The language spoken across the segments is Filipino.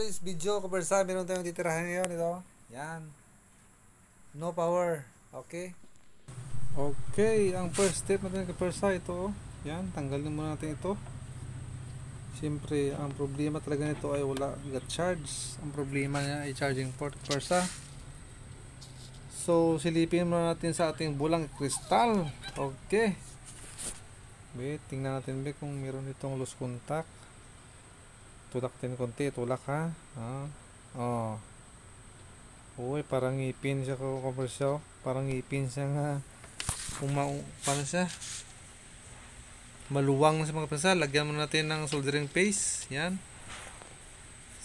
today's video, kabarsa, meron tayong titirahin ngayon. Ito, yan, no power. Okay, ang first step natin kabarsa, ito, yan, tanggalin muna natin ito. Siyempre, ang problema talaga nito ay wala charge. Ang problema niya ay charging port, kabarsa. So silipin muna natin sa ating bulang kristal. Okay, tingnan natin kung meron itong loose contact. Tulak din konti, tulak ha. Uy, parang ngipin siya ko, kabarsa. Parang ngipin siya nga. Paano siya? Maluwang sa mga kabarsa. Lagyan mo natin ng soldering paste. Yan.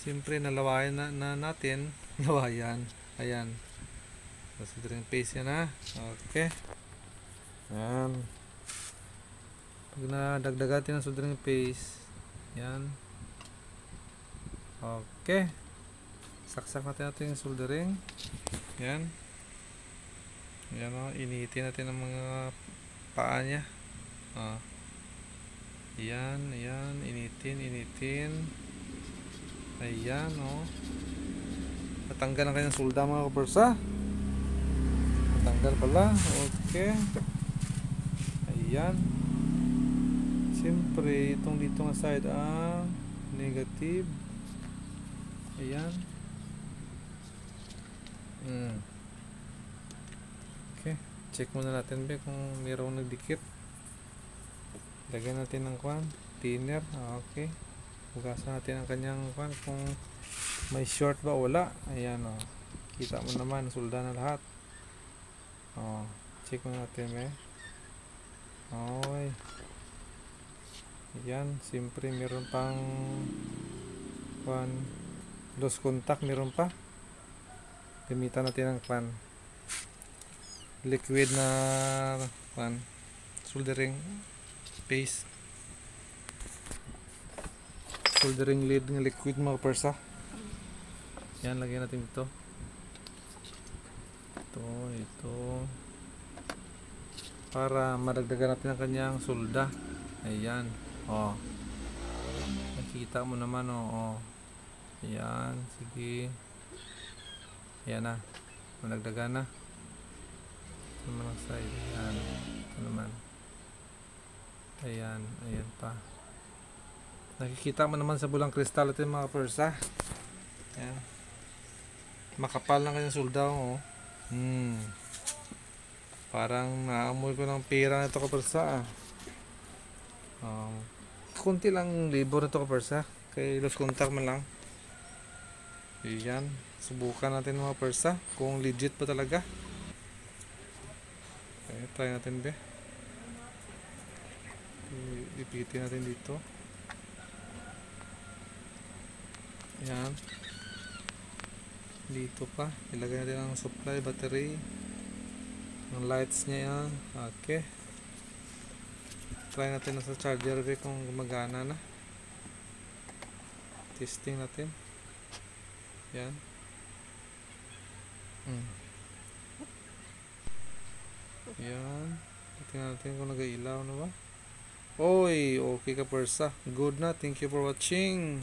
Siyempre, nalawayan na natin. Lawayan. Ayan. Soldering paste yan ha. Okay. Yan. Pag nadagdagan natin ng soldering paste. Yan. Okay, saksak natin yung soldering. Yan. Yan o, initin natin ang mga paa nya. Yan, initin. Ayan o. Natanggal ang kanyang solda mga kabarsa. Natanggal pala. Okay. Ayan. Siyempre, itong dito nga side negative. Ayan. Okay, check muna natin kung mayroong nagdikit. Lagyan natin ng thinner. Okay, hugasan natin ang kanyang kung may short ba o wala. Ayan o, kita mo naman, solda na lahat. Check muna natin okay. Ayan, siyempre meron pang loose contact, meron pa. Gamitan natin ng liquid na soldering paste, soldering lead ng liquid mga kabarsa. Yan, lagyan natin ito para madagdagan natin ang kanyang solda. Ayan, nakikita mo naman ayan, sige. Ayan na, managdagan na. Ito naman ang side. Ayan, ito naman. Ayan pa. Nakikita mo naman sa bulang kristal ito mga kabarsa. Ayan, makapal na kanyang solda. Parang naamoy ko ng pera na ito kabarsa. Kunti lang labor na ito kabarsa, kay loose contact man lang. Ayan, subukan natin mga kabarsa kung legit pa talaga. Okay, try natin ipitin natin dito. Ayan, dito pa ilagay natin ang supply battery ng lights niya. Yan, okay. Try natin na sa charger kung gumagana na. Testing natin. Yan. Yan. Tingnan natin kung nag-ilaw na ba. Oy, okay kabarsa. Good na. Thank you for watching.